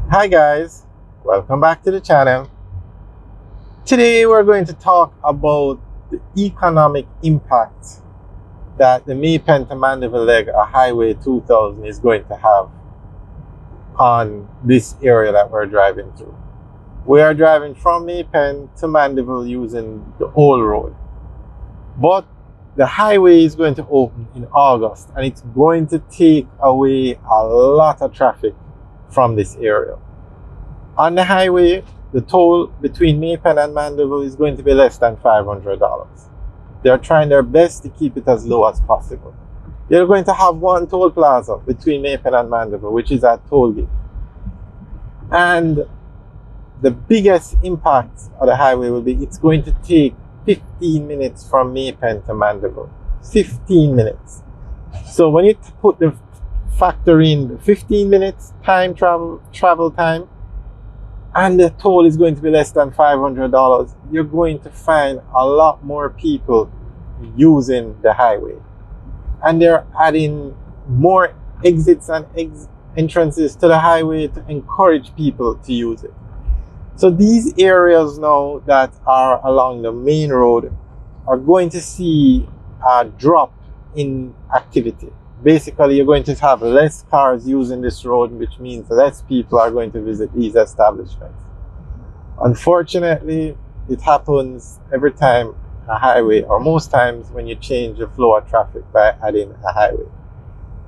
Hi guys, welcome back to the channel. Today we're going to talk about the economic impact that the Maypen to Mandeville leg of Highway 2000 is going to have on this area that we're driving through. We are driving from Maypen to Mandeville using the old road, but the highway is going to open in August and it's going to take away a lot of traffic from this area. On the highway, the toll between Maypen and Mandeville is going to be less than $500. They're trying their best to keep it as low as possible. You're going to have one toll plaza between Maypen and Mandeville, which is at Tollgate. And the biggest impact of the highway will be it's going to take 15 minutes from Maypen to Mandeville. 15 minutes. So when you put the factor in 15 minutes travel time, and the toll is going to be less than $500, you're going to find a lot more people using the highway. And they're adding more exits and entrances to the highway to encourage people to use it. So these areas now that are along the main road are going to see a drop in activity. Basically, you're going to have less cars using this road, which means less people are going to visit these establishments. Unfortunately, it happens every time a highway, or most times when you change the flow of traffic by adding a highway.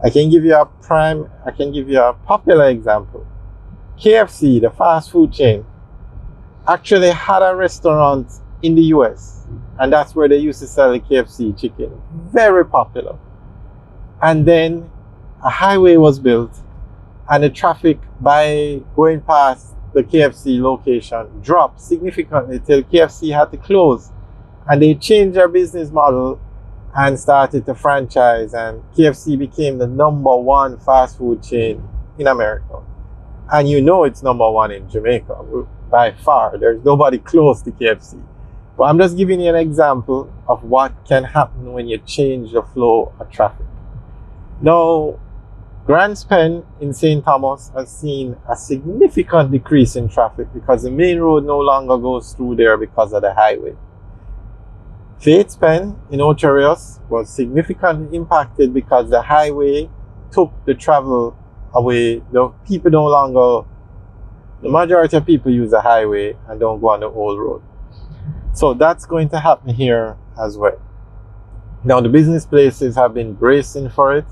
I can give you a popular example. KFC, the fast food chain, actually had a restaurant in the US, and that's where they used to sell the KFC chicken. Very popular. And then a highway was built and the traffic by going past the KFC location dropped significantly till KFC had to close, and they changed their business model and started to franchise, and KFC became the #1 fast food chain in America. And you know it's #1 in Jamaica by far. There's nobody close to KFC. But I'm just giving you an example of what can happen when you change the flow of traffic. Now, Grants Pen in St. Thomas has seen a significant decrease in traffic because the main road no longer goes through there because of the highway. Fates Pen in Ocho Rios was significantly impacted because the highway took the travel away. The majority of people use the highway and don't go on the old road. So that's going to happen here as well. Now, the business places have been bracing for it.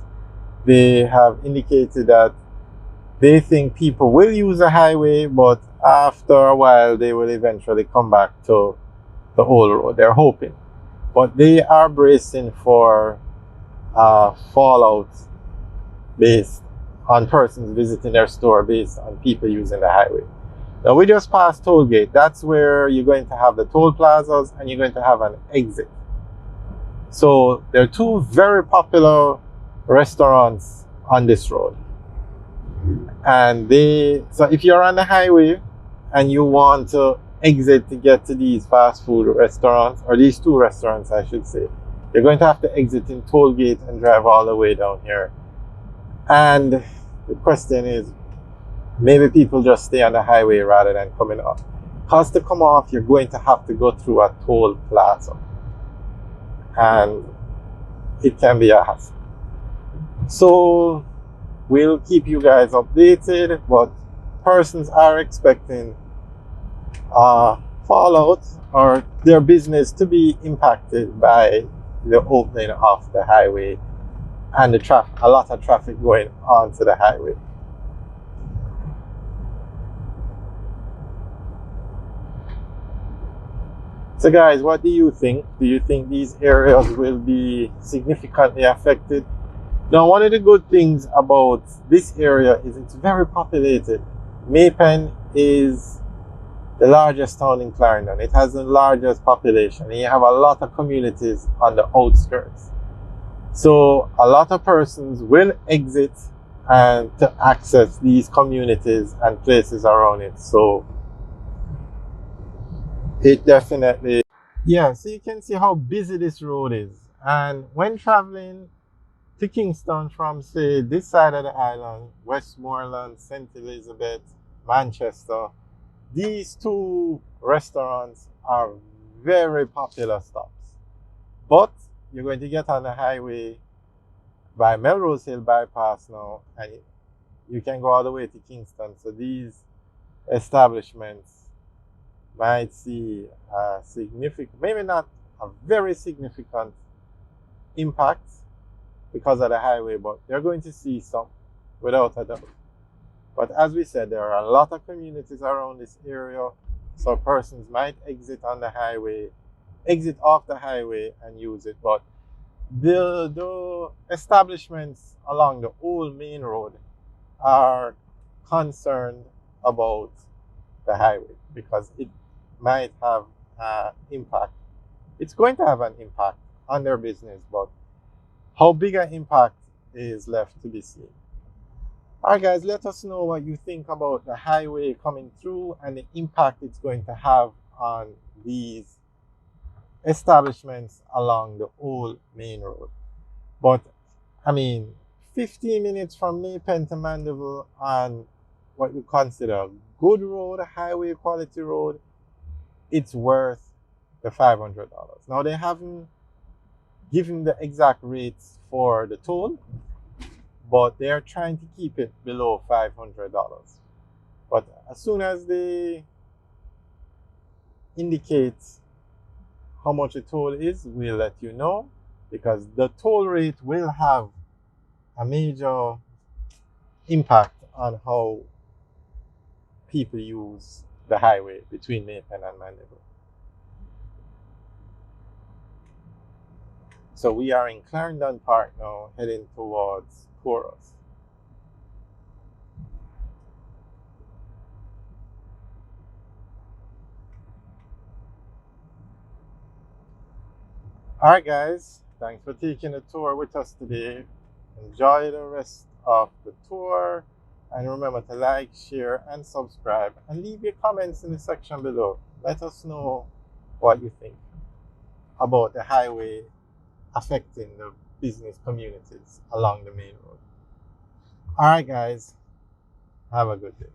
They have indicated that they think people will use the highway, but after a while they will eventually come back to the old road. They're hoping. But they are bracing for fallout based on persons visiting their store based on people using the highway. Now, we just passed Tollgate. That's where you're going to have the toll plazas and you're going to have an exit. So there are two very popular restaurants on this road, and so if you're on the highway and you want to exit to get to these fast food restaurants, or these two restaurants I should say, you're going to have to exit in Tollgate and drive all the way down here. And the question is, maybe people just stay on the highway rather than coming off, because to come off you're going to have to go through a toll plaza, and it can be a hassle. So we'll keep you guys updated, but persons are expecting fallout or their business to be impacted by the opening of the highway and a lot of traffic going onto the highway. So guys, what do you think? Do you think these areas will be significantly affected? Now, one of the good things about this area is it's very populated. Maypen is the largest town in Clarendon. It has the largest population, and you have a lot of communities on the outskirts. So a lot of persons will exit and to access these communities and places around it. So it definitely, yeah, so you can see how busy this road is. And when traveling to Kingston from, say, this side of the island, Westmoreland, St. Elizabeth, Manchester. These two restaurants are very popular stops. But you're going to get on the highway by Melrose Hill bypass now, and you can go all the way to Kingston. So these establishments might see a significant, maybe not a very significant impact because of the highway, but they're going to see some without a doubt. But as we said, there are a lot of communities around this area, so persons might exit on the highway, exit off the highway and use it. But the establishments along the old main road are concerned about the highway because it might have an impact. It's going to have an impact on their business, but how big an impact is left to be seen. All right, guys, let us know what you think about the highway coming through and the impact it's going to have on these establishments along the old main road. But I mean, 15 minutes from Maypen to Mandeville on what we consider a good road, a highway quality road, it's worth the $500. Now, they haven't given the exact rates for the toll, but they are trying to keep it below $500. But as soon as they indicate how much the toll is, we'll let you know, because the toll rate will have a major impact on how people use the highway between Maypen and Mandeville. So we are in Clarendon Park now, heading towards Chorus. Alright guys, thanks for taking a tour with us today. Enjoy the rest of the tour, and remember to like, share and subscribe, and leave your comments in the section below. Let us know what you think about the highway affecting the business communities along the main road. Alright guys, have a good day.